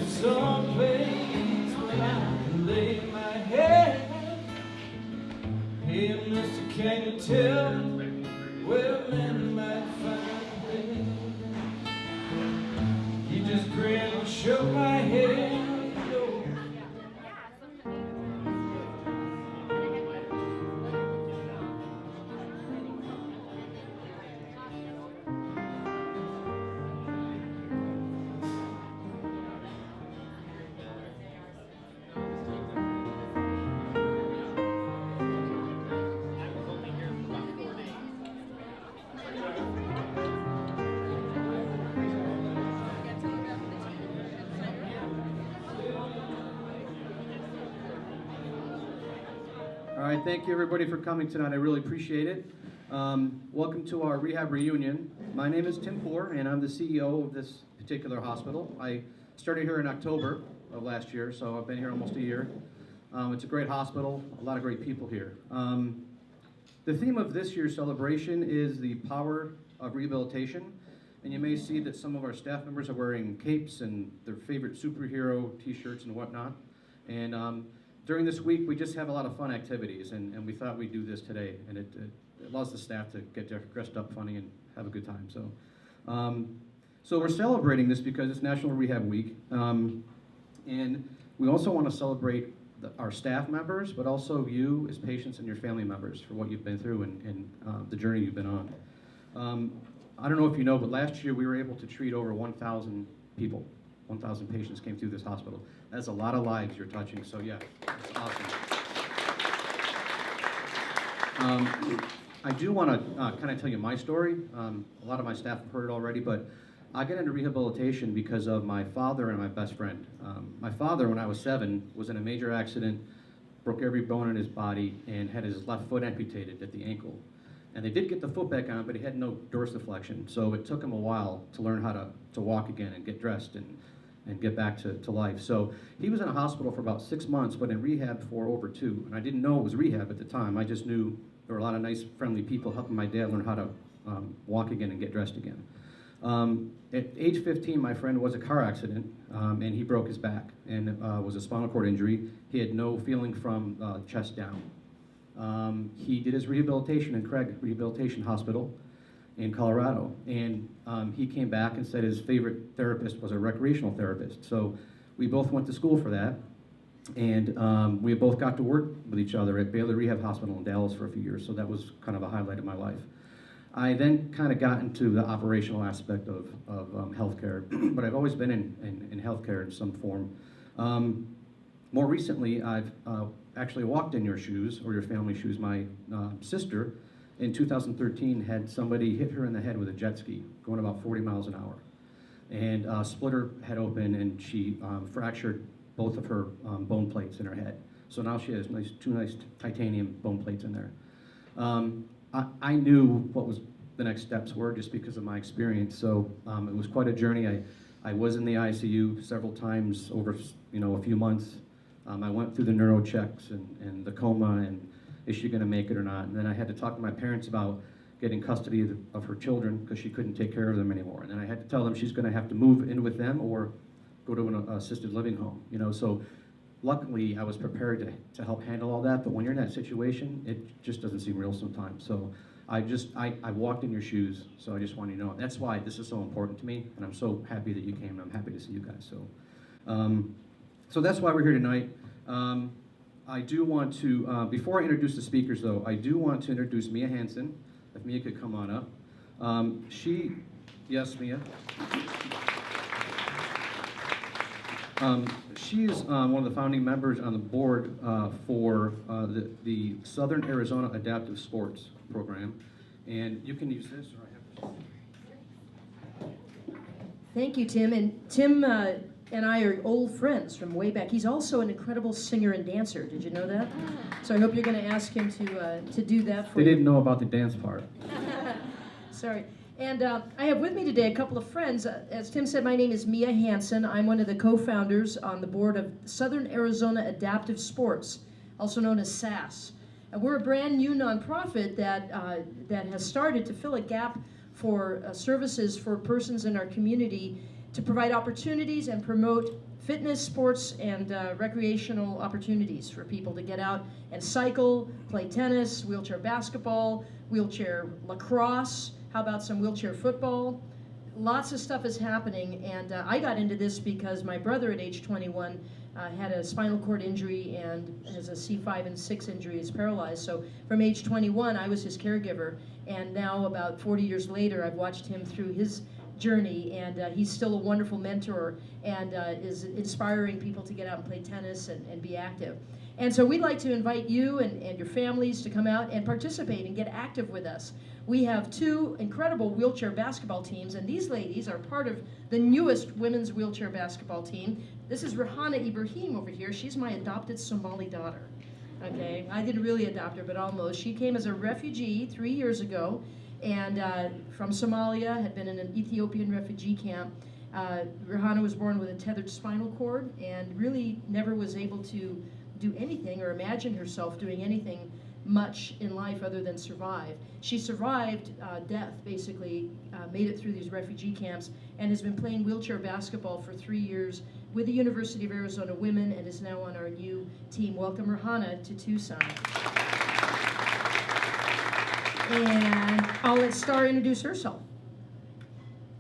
someplace where I can lay my head. Hey, mister, can you tell where a man might find a bed? He just grinned and shook my head. All right, thank you everybody for coming tonight. I really appreciate it. Welcome to our rehab reunion. My name is Tim Poor, and I'm the CEO of this particular hospital. I started here in October of last year, so I've been here almost a year. It's a great hospital, a lot of great people here. The theme of this year's celebration is the power of rehabilitation, and you may see that some of our staff members are wearing capes and their favorite superhero t-shirts and whatnot. And during this week, we just have a lot of fun activities, and we thought we'd do this today, and it allows the staff to get dressed up funny and have a good time. So we're celebrating this because it's National Rehab Week, and we also want to celebrate our staff members, but also you as patients and your family members for what you've been through and the journey you've been on. I don't know if you know, but last year we were able to treat over 1,000 people. 1,000 patients came through this hospital. That's a lot of lives you're touching, so yeah, it's awesome. I do want to kind of tell you my story. A lot of my staff have heard it already, but I got into rehabilitation because of my father and my best friend. My father, when I was 7, was in a major accident, broke every bone in his body, and had his left foot amputated at the ankle. And they did get the foot back on, but he had no dorsiflexion, so it took him a while to learn how to walk again and get dressed and get back to life. So he was in a hospital for about 6 months, but in rehab for over 2. And I didn't know it was rehab at the time. I just knew there were a lot of nice, friendly people helping my dad learn how to walk again and get dressed again. At age 15, my friend was a car accident, and he broke his back, and it was a spinal cord injury. He had no feeling from chest down. He did his rehabilitation in Craig Rehabilitation Hospital in Colorado, and he came back and said his favorite therapist was a recreational therapist. So we both went to school for that, and we both got to work with each other at Baylor Rehab Hospital in Dallas for a few years, so that was kind of a highlight of my life. I then kind of got into the operational aspect of healthcare, but I've always been in healthcare in some form. More recently, I've actually walked in your shoes, or your family's shoes. My sister, in 2013, had somebody hit her in the head with a jet ski, going about 40 miles an hour. And split her head open, and she fractured both of her bone plates in her head. So now she has two nice titanium bone plates in there. I knew what the next steps were just because of my experience. So it was quite a journey. I was in the ICU several times over a few months. I went through the neuro checks and the coma, and is she going to make it or not? And then I had to talk to my parents about getting custody of her children because she couldn't take care of them anymore. And then I had to tell them she's going to have to move in with them or go to an assisted living home. So luckily I was prepared to help handle all that. But when you're in that situation, it just doesn't seem real sometimes. So I walked in your shoes. So I just want you to know that's why this is so important to me. And I'm so happy that you came. And I'm happy to see you guys. So that's why we're here tonight. I do want to, before I introduce the speakers though, I do want to introduce Mia Hansen. If Mia could come on up. Yes, Mia. She is one of the founding members on the board for the Southern Arizona Adaptive Sports Program. And you can use this, or I have to. Thank you, Tim. And Tim and I are old friends from way back. He's also an incredible singer and dancer. Did you know that? So I hope you're going to ask him to do that for you. They didn't know about the dance part. Sorry. And I have with me today a couple of friends. As Tim said, my name is Mia Hansen. I'm one of the co-founders on the board of Southern Arizona Adaptive Sports, also known as SAS. And we're a brand new nonprofit that has started to fill a gap for services for persons in our community to provide opportunities and promote fitness, sports, and recreational opportunities for people to get out and cycle, play tennis, wheelchair basketball, wheelchair lacrosse. How about some wheelchair football? Lots of stuff is happening, and I got into this because my brother at age 21 had a spinal cord injury and has a C5 and 6 injury, is paralyzed. So from age 21, I was his caregiver, and now about 40 years later, I've watched him through his journey, and he's still a wonderful mentor and is inspiring people to get out and play tennis and be active. And so we'd like to invite you and your families to come out and participate and get active with us. We have 2 incredible wheelchair basketball teams, and these ladies are part of the newest women's wheelchair basketball team. This is Rahana Ibrahim over here. She's my adopted Somali daughter. Okay, I didn't really adopt her, but almost. She came as a refugee 3 years ago, and from Somalia, had been in an Ethiopian refugee camp. Rahana was born with a tethered spinal cord and really never was able to do anything or imagine herself doing anything much in life other than survive. She survived death, basically, made it through these refugee camps, and has been playing wheelchair basketball for 3 years with the University of Arizona Women, and is now on our new team. Welcome, Rahana, to Tucson. And I'll let Star introduce herself.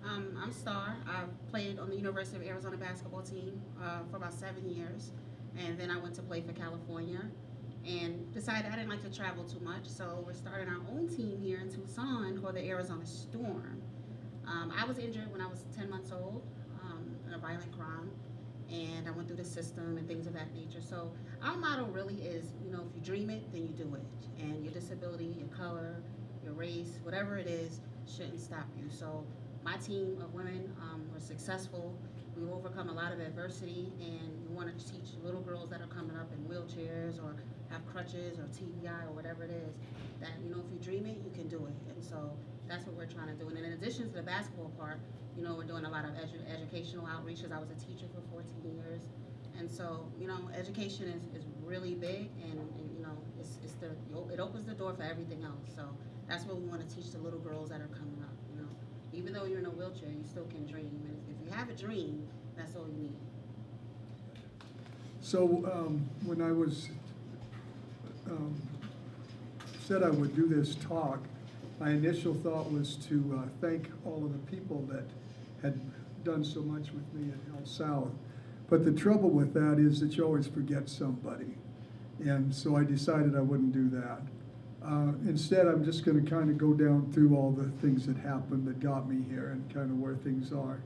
I'm Star. I've played on the University of Arizona basketball team for about 7 years, and then I went to play for California and decided I didn't like to travel too much, so we're starting our own team here in Tucson called the Arizona Storm. I was injured when I was 10 months old in a violent crime, and I went through the system and things of that nature. So our motto really is, you know, if you dream it, then you do it. And your disability, your color, your race, whatever it is, shouldn't stop you. So my team of women were successful. We've overcome a lot of adversity, and we want to teach little girls that are coming up in wheelchairs or have crutches or TBI or whatever it is, that, you know, if you dream it, you can do it. And so that's what we're trying to do. And in addition to the basketball part, you know, we're doing a lot of educational outreach, because I was a teacher for 14 years. And so, you know, education is really big, and you know, it opens the door for everything else. So that's what we want to teach the little girls that are coming up, you know. Even though you're in a wheelchair, you still can dream. And if you have a dream, that's all you need. So when I was said I would do this talk, my initial thought was to thank all of the people that had done so much with me at Health South. But the trouble with that is that you always forget somebody. And so I decided I wouldn't do that. Instead, I'm just going to kind of go down through all the things that happened that got me here and kind of where things are.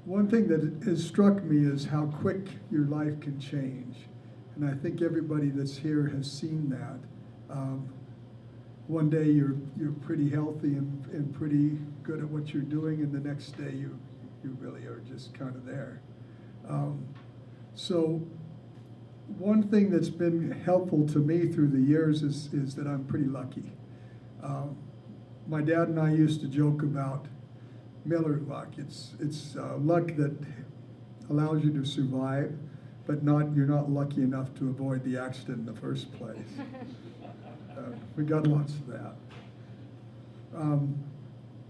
One thing that has struck me is how quick your life can change. And I think everybody that's here has seen that. One day you're pretty healthy and pretty good at what you're doing, and the next day you really are just kind of there. So one thing that's been helpful to me through the years is that I'm pretty lucky. My dad and I used to joke about Miller luck. It's luck that allows you to survive, but you're not lucky enough to avoid the accident in the first place. We got lots of that.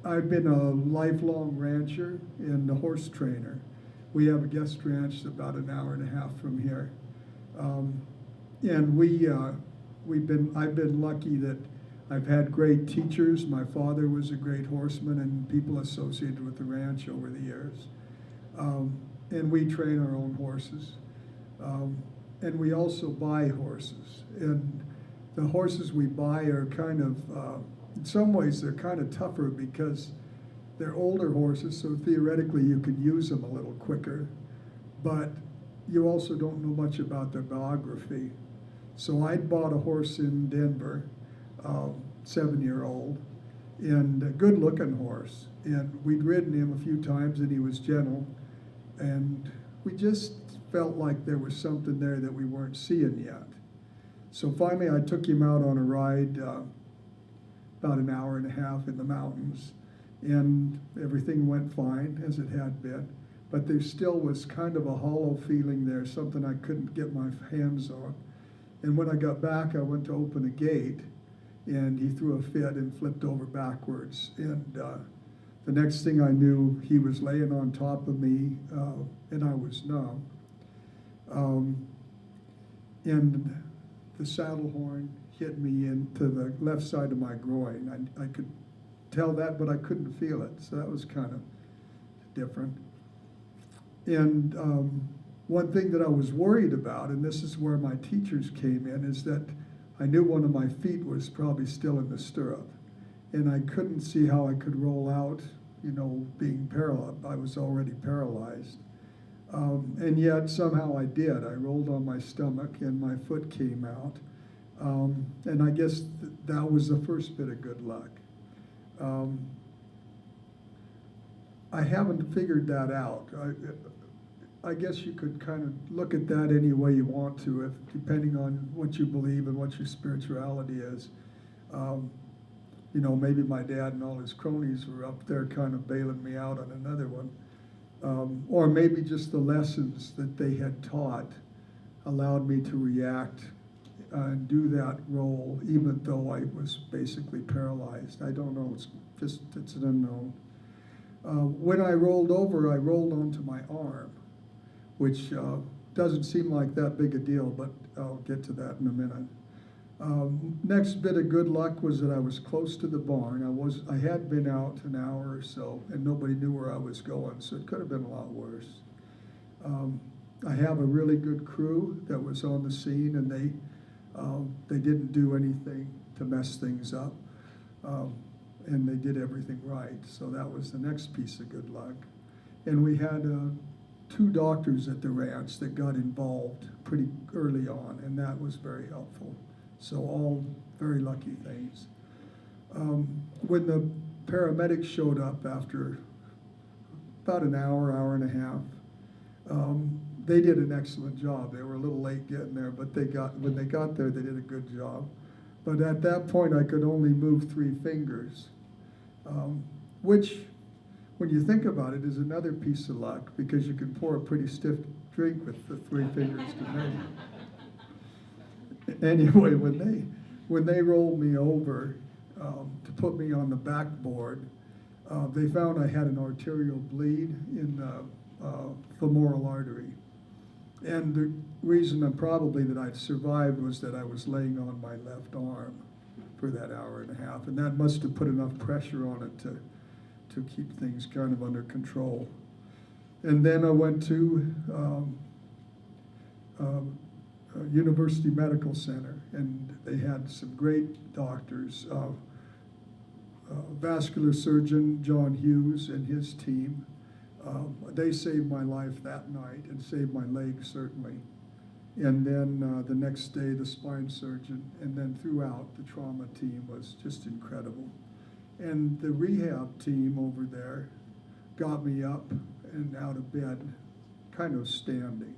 I've been a lifelong rancher and a horse trainer. We have a guest ranch about an hour and a half from here. And I've been lucky that I've had great teachers. My father was a great horseman, and people associated with the ranch over the years. And we train our own horses. And we also buy horses. And the horses we buy are kind of, in some ways they're kind of tougher because they're older horses, so theoretically you could use them a little quicker. But you also don't know much about their biography. So I bought a horse in Denver, 7-year-old, and a good-looking horse. And we'd ridden him a few times, and he was gentle. And we just felt like there was something there that we weren't seeing yet. So finally I took him out on a ride, about an hour and a half in the mountains, and everything went fine, as it had been. But there still was kind of a hollow feeling there, something I couldn't get my hands on. And when I got back, I went to open a gate, and he threw a fit and flipped over backwards. And The next thing I knew, he was laying on top of me, and I was numb. And the saddle horn hit me into the left side of my groin. I could tell that, but I couldn't feel it, so that was kind of different. And one thing that I was worried about, and this is where my teachers came in, is that I knew one of my feet was probably still in the stirrup. And I couldn't see how I could roll out, you know, being paralyzed. I was already paralyzed. And yet somehow I did. I rolled on my stomach and my foot came out. And I guess that was the first bit of good luck. I haven't figured that out. I guess you could kind of look at that any way you want to, if depending on what you believe and what your spirituality is. You know, maybe my dad and all his cronies were up there kind of bailing me out on another one. Or maybe just the lessons that they had taught allowed me to react and do that role, even though I was basically paralyzed. I don't know, it's an unknown. When I rolled over, I rolled onto my arm, which doesn't seem like that big a deal, but I'll get to that in a minute. Next bit of good luck was that I was close to the barn. I had been out an hour or so, and nobody knew where I was going, so it could have been a lot worse. I have a really good crew that was on the scene, and they didn't do anything to mess things up, and they did everything right. So that was the next piece of good luck. And we had 2 doctors at the ranch that got involved pretty early on, and that was very helpful. So all very lucky things. When the paramedics showed up after about an hour, hour and a half, they did an excellent job. They were a little late getting there, but when they got there, they did a good job. But at that point, I could only move 3 fingers, which, when you think about it, is another piece of luck, because you can pour a pretty stiff drink with the 3 fingers to measure. Anyway, when they rolled me over to put me on the backboard, they found I had an arterial bleed in the femoral artery. And the reason probably that I'd survived was that I was laying on my left arm for that hour and a half, and that must have put enough pressure on it to keep things kind of under control. And then I went to University Medical Center, and they had some great doctors. Vascular surgeon John Hughes and his team. They saved my life that night and saved my leg, certainly. And then the next day, the spine surgeon, and then throughout, the trauma team was just incredible. And the rehab team over there got me up and out of bed, kind of standing,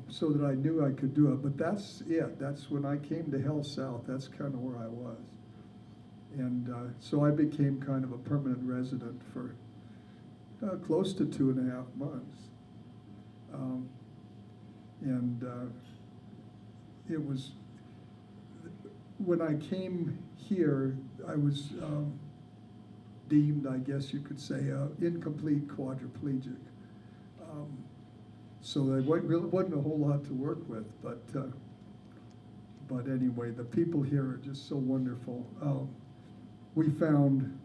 so that I knew I could do it. But that's it. That's when I came to Health South, that's kind of where I was. And so I became kind of a permanent resident for close to 2.5 months. It was, when I came here, I was deemed, I guess you could say, incomplete quadriplegic. So there really wasn't a whole lot to work with, but anyway, the people here are just so wonderful. We found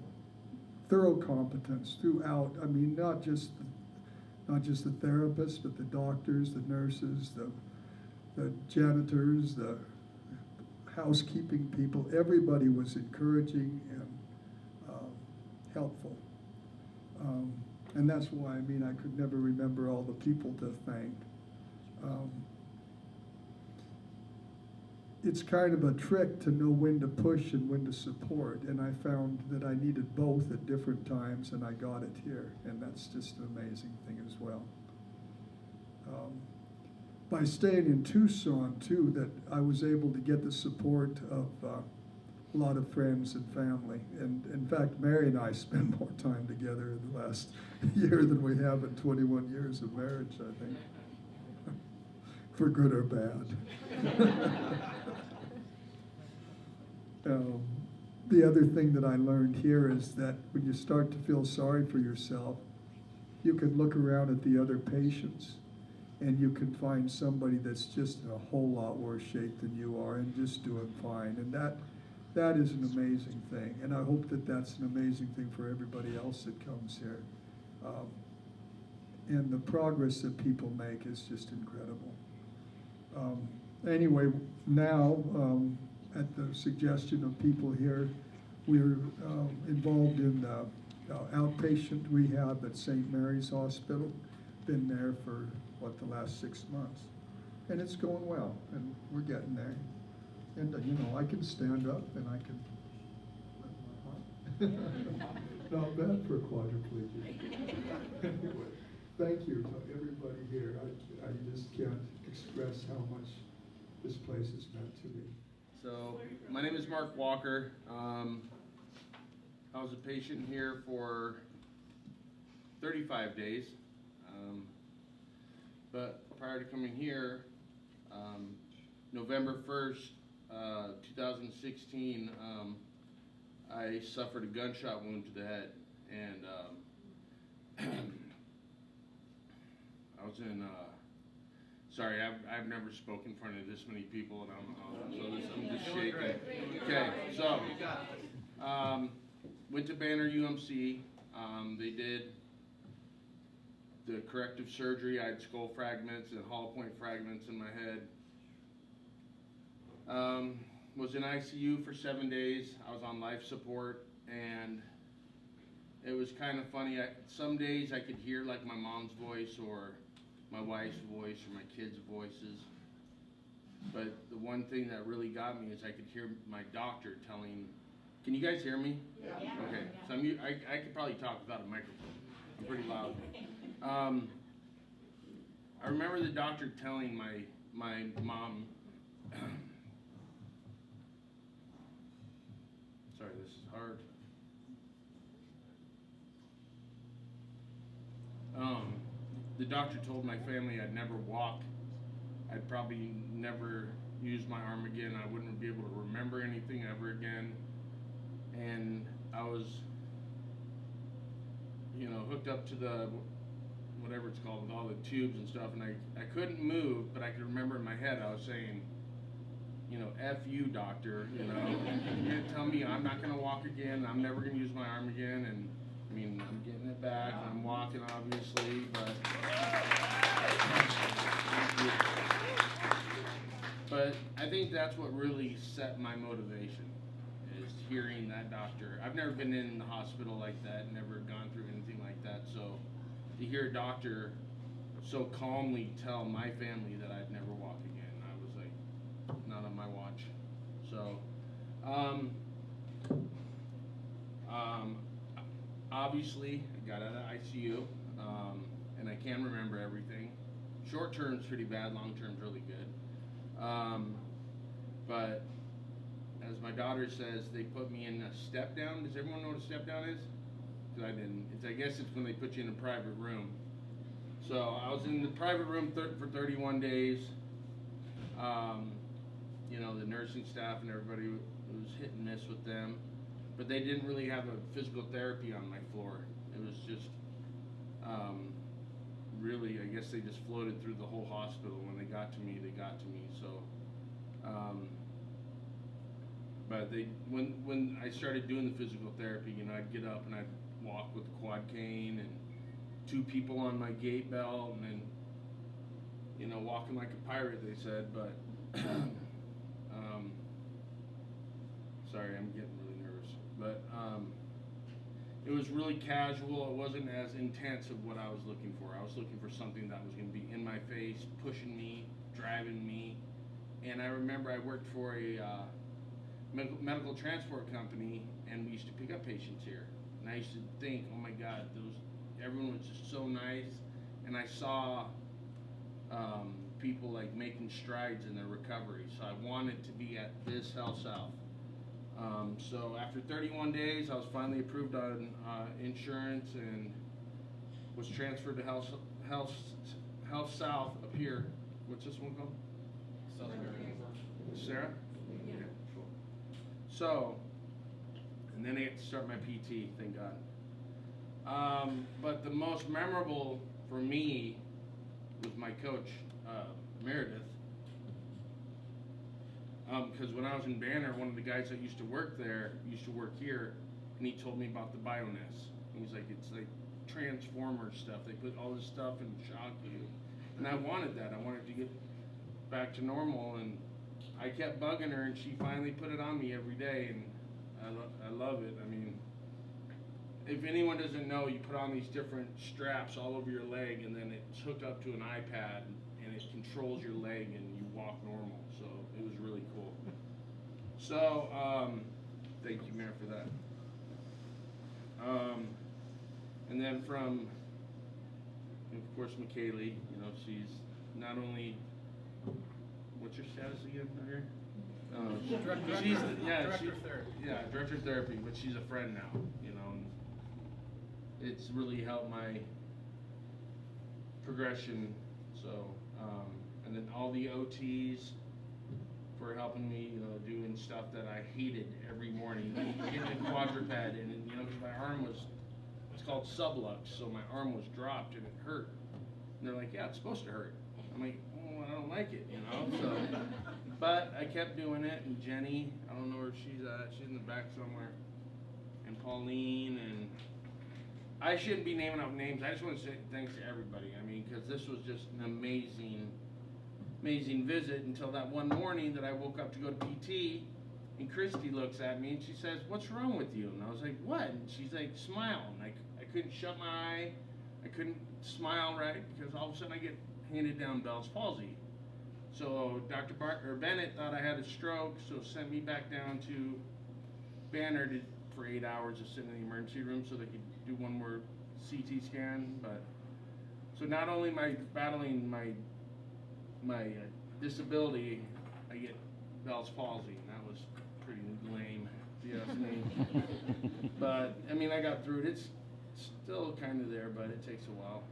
thorough competence throughout. I mean, not just the therapists, but the doctors, the nurses, the janitors, the housekeeping people. Everybody was encouraging and helpful. And that's why, I mean, I could never remember all the people to thank. It's kind of a trick to know when to push and when to support, and I found that I needed both at different times, and I got it here, and that's just an amazing thing as well. By staying in Tucson, too, that I was able to get the support of a lot of friends and family. And in fact, Mary and I spend more time together in the last year than we have in 21 years of marriage, I think, for good or bad. the other thing that I learned here is that when you start to feel sorry for yourself, you can look around at the other patients and you can find somebody that's just in a whole lot worse shape than you are and just doing fine. And that is an amazing thing. And I hope that that's an amazing thing for everybody else that comes here. And the progress that people make is just incredible. Anyway, now, at the suggestion of people here, we're involved in outpatient rehab at St. Mary's Hospital. Been there for, the last 6 months. And it's going well, and we're getting there. And, you know, I can stand up and I can lift my arm. Not bad for a quadriplegic. Anyway, thank you to everybody here. I just can't express how much this place has meant to me. So, my name is Mark Walker. I was a patient here for 35 days. But prior to coming here, November 1st, 2016, I suffered a gunshot wound to the head. And I was in, sorry, I've never spoken in front of this many people, and I'm just shaking. Okay, so, went to Banner UMC. They did the corrective surgery. I had skull fragments and hollow point fragments in my head. Was in ICU for 7 days. I was on life support, and it was kind of funny. Some days I could hear like my mom's voice or my wife's voice or my kids' voices. But the one thing that really got me is I could hear my doctor telling, can you guys hear me? Yeah. Okay, so I could probably talk without a microphone. I'm pretty loud. I remember the doctor telling my mom, sorry, this is hard. The doctor told my family I'd never walk. I'd probably never use my arm again. I wouldn't be able to remember anything ever again. And I was, you know, hooked up to the, whatever it's called, with all the tubes and stuff, and I couldn't move, but I could remember in my head I was saying, you know, F you, doctor, you know. You're gonna tell me I'm not gonna walk again, I'm never gonna use my arm again, and I mean, I'm getting it back, and I'm walking, obviously, but I think that's what really set my motivation, is hearing that doctor. I've never been in the hospital like that, never gone through anything like that, so to hear a doctor so calmly tell my family that I'd never walk again, I was like, not on my watch. So, obviously, I got out of ICU, and I can remember everything. Short term's pretty bad, long term's really good. But as my daughter says, they put me in a step down. Does everyone know what a step down is? Because I didn't. I guess it's when they put you in a private room. So I was in the private room for 31 days. You know, the nursing staff and everybody was hit and miss with them. But they didn't really have a physical therapy on my floor. It was just, really, I guess they just floated through the whole hospital. When they got to me, they got to me. So, but when I started doing the physical therapy, you know, I'd get up and I'd walk with a quad cane and 2 people on my gait belt, and then, you know, walking like a pirate, they said, but, sorry, I'm getting really nervous, but, it was really casual. It wasn't as intense of what I was looking for. I was looking for something that was going to be in my face, pushing me, driving me. And I remember I worked for a medical transport company, and we used to pick up patients here. And I used to think, oh my God, everyone was just so nice. And I saw people like making strides in their recovery. So I wanted to be at this Health South. So after 31 days, I was finally approved on insurance and was transferred to Health South up here. What's this one called? Sarah? Yeah. Okay, cool. So And then I get to start my PT, thank God. But the most memorable for me was my coach, Meredith. Because when I was in Banner, one of the guys that used to work there used to work here, and he told me about the Bioness. And he's like, it's like Transformer stuff. They put all this stuff and shock you. And I wanted that. I wanted to get back to normal, and I kept bugging her, and she finally put it on me every day, and I love it. I mean, if anyone doesn't know, you put on these different straps all over your leg, and then it's hooked up to an iPad, and it controls your leg, and you walk normal. So it was really cool. So thank you, Mayor, for that. And then from, of course, McKaylee, you know, she's not only, what's your status again out here? She's director of therapy, but she's a friend now, you know, and it's really helped my progression. So, and then all the OTs for helping me, you know, doing stuff that I hated every morning, getting a quadruped, and you know, because my arm was, it's called sublux, so my arm was dropped and it hurt. And they're like, yeah, it's supposed to hurt. I'm like, oh, I don't like it, you know. So, but I kept doing it, and Jenny, I don't know where she's at. She's in the back somewhere. And Pauline, and I shouldn't be naming out names. I just want to say thanks to everybody. I mean, because this was just an amazing visit until that one morning that I woke up to go to PT, and Christy looks at me and she says, "What's wrong with you?" And I was like, "What?" And she's like, "Smile." And I couldn't shut my eye. I couldn't smile right because all of a sudden I get handed down Bell's palsy. So Dr. Bennett thought I had a stroke, so sent me back down to Banner for 8 hours to sit in the emergency room so they could do one more CT scan. But so not only am I battling my disability, I get Bell's palsy, and that was pretty lame, if you ask me. But I mean, I got through it. It's still kind of there, but it takes a while.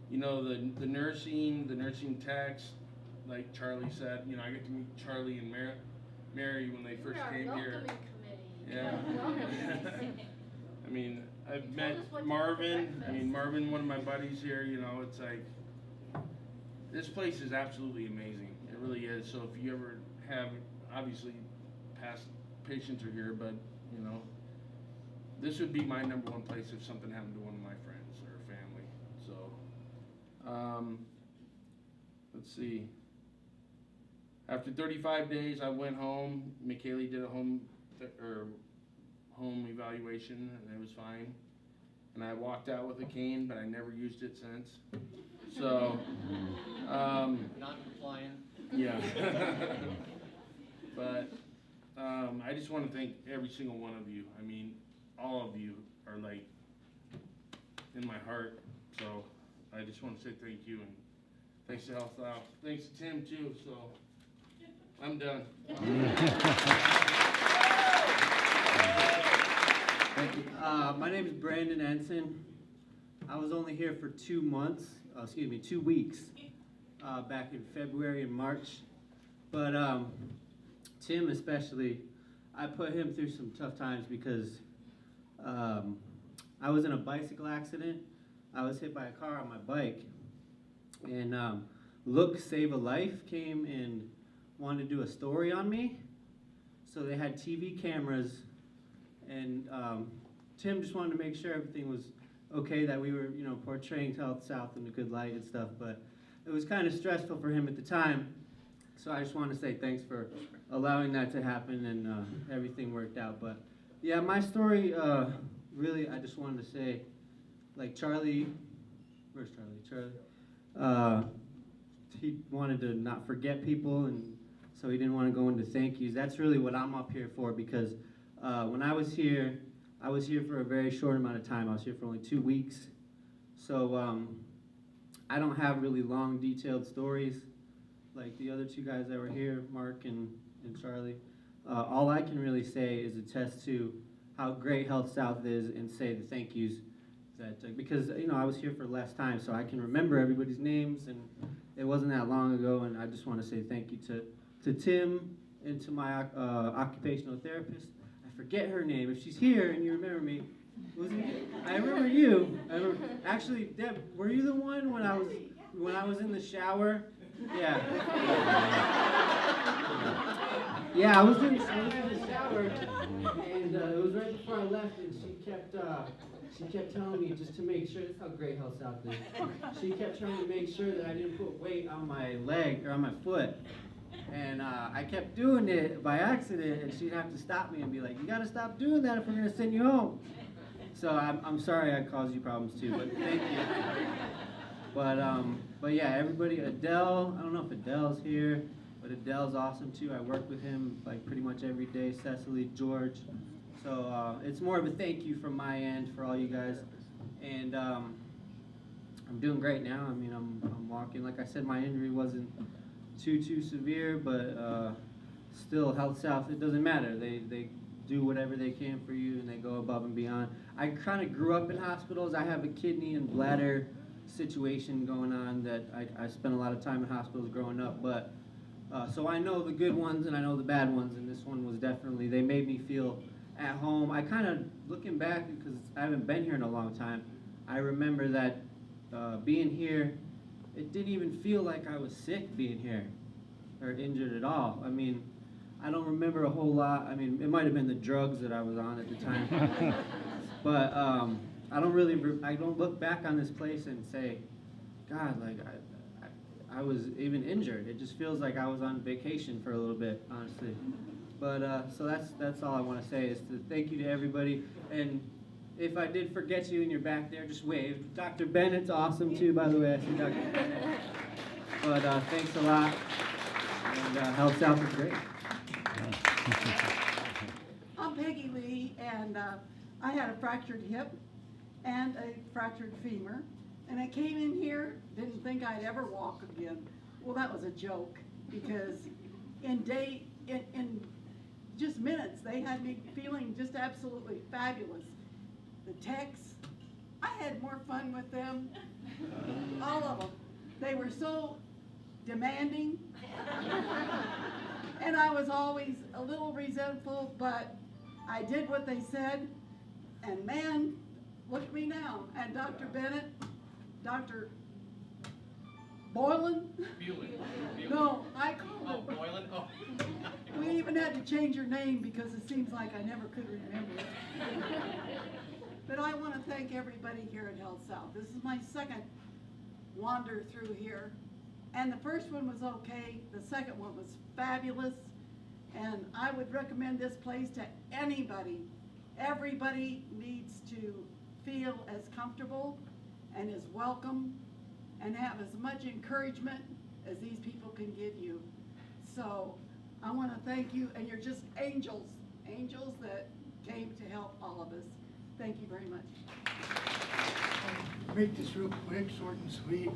You know, the nursing techs, like Charlie said, you know, I get to meet Charlie and Mary when they first came here. Yeah. I mean, I've met Marvin. I mean, Marvin, one of my buddies here, you know, it's like, this place is absolutely amazing. It really is. So if you ever have, obviously, past patients are here, but, you know, this would be my number one place if something happened to one of my friends or family. So, let's see. After 35 days, I went home. McKaylee did a home evaluation, and it was fine. And I walked out with a cane, but I never used it since. So, non-compliant. Yeah. But I just want to thank every single one of you. I mean, all of you are like in my heart. So I just want to say thank you, and thanks to Health South. Thanks to Tim too. So I'm done. Thank you. My name is Brandon Ensign. I was only here for 2 weeks, back in February and March. But Tim especially, I put him through some tough times because I was in a bicycle accident. I was hit by a car on my bike, and Look Save a Life came and wanted to do a story on me. So they had TV cameras, and Tim just wanted to make sure everything was okay, that we were, you know, portraying Health South in a good light and stuff, but it was kind of stressful for him at the time. So I just want to say thanks for allowing that to happen, and everything worked out. But yeah, my story, really, I just wanted to say, like Charlie, where's Charlie? Charlie, he wanted to not forget people, and so he didn't want to go into thank yous. That's really what I'm up here for, because when I was here for a very short amount of time. I was here for only 2 weeks. So I don't have really long, detailed stories like the other two guys that were here, Mark and Charlie. All I can really say is attest to how great Health South is and say the thank yous. Because, you know, I was here for less time, so I can remember everybody's names, and it wasn't that long ago, and I just want to say thank you to Tim into my occupational therapist. I forget her name. If she's here and you remember me, I remember you. Actually, Deb, were you the one when I was in the shower? Yeah. Yeah, I was in the shower, and it was right before I left, and she kept telling me just to make sure. That's how great Health South is. She kept trying to make sure that I didn't put weight on my leg or on my foot. And I kept doing it by accident, and she'd have to stop me and be like, "You got to stop doing that if we're going to send you home." So I'm sorry I caused you problems too, but thank you. But yeah, everybody, Adele, I don't know if Adele's here, but Adele's awesome too. I work with him like pretty much every day, Cecily, George. So it's more of a thank you from my end for all you guys. And I'm doing great now. I mean, I'm walking. Like I said, my injury wasn't too severe, but still, Health South, it doesn't matter. They do whatever they can for you, and they go above and beyond. I kind of grew up in hospitals. I have a kidney and bladder situation going on that I spent a lot of time in hospitals growing up, but so I know the good ones and I know the bad ones, and this one was definitely, they made me feel at home. I kind of, looking back, because I haven't been here in a long time, I remember that being here, it didn't even feel like I was sick being here or injured at all. I mean, I don't remember a whole lot. I mean, it might have been the drugs that I was on at the time. But I don't look back on this place and say, God, like I was even injured. It just feels like I was on vacation for a little bit, honestly. But so that's all I want to say is to thank you to everybody. And if I did forget you and you're back there, just wave. Dr. Bennett's awesome too, by the way. I see Dr. Bennett. But thanks a lot. And Health South is great. I'm Peggy Lee, and I had a fractured hip and a fractured femur, and I came in here, didn't think I'd ever walk again. Well, that was a joke, because in just minutes, they had me feeling just absolutely fabulous. The techs, I had more fun with them, all of them. They were so demanding, and I was always a little resentful, but I did what they said, and man, look at me now. And Dr. Bennett, Dr. Boylan? No, I call him. Boylan? Oh. We even had to change her name because it seems like I never could remember it. But I want to thank everybody here at Health South. This is my second wander through here. And the first one was okay, the second one was fabulous, and I would recommend this place to anybody. Everybody needs to feel as comfortable and as welcome and have as much encouragement as these people can give you. So I want to thank you, and you're just angels that came to help all of us. Thank you very much. Make this real quick, short and sweet.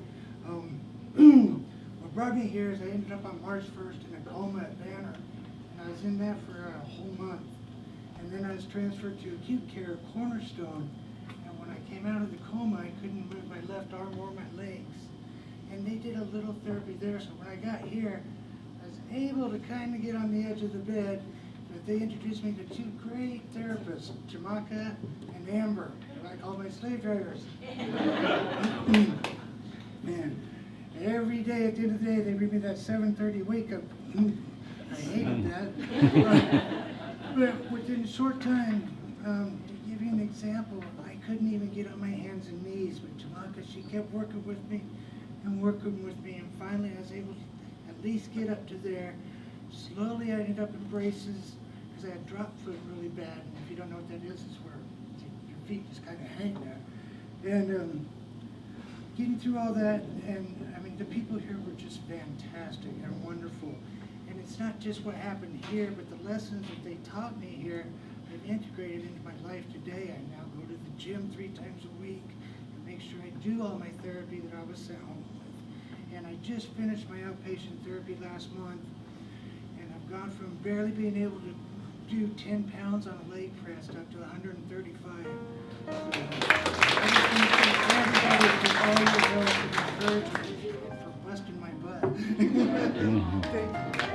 What brought me here is I ended up on March 1st in a coma at Banner, and I was in that for a whole month. And then I was transferred to acute care at Cornerstone, and when I came out of the coma, I couldn't move my left arm or my legs. And they did a little therapy there, so when I got here, I was able to kind of get on the edge of the bed, but they introduced me to two great therapists, Jamaica and Amber, who I call my slave drivers. Man, every day at the end of the day, they read me that 7:30 wake up. I hated that. But within a short time, to give you an example, I couldn't even get on my hands and knees. But Jamaica, she kept working with me, and finally I was able to at least get up to there. Slowly I ended up in braces, because I had drop foot really bad. And if you don't know what that is, it's where your feet just kind of hang there. And getting through all that, and I mean, the people here were just fantastic and wonderful. And it's not just what happened here, but the lessons that they taught me here, I've integrated into my life today. I now go to the gym 3 times a week and make sure I do all my therapy that I was sent home with. And I just finished my outpatient therapy last month, and I've gone from barely being able to do 10 pounds on a leg press up to 135. So, I just want to thank everybody for all your help and encouragement and for busting my butt. Thank you.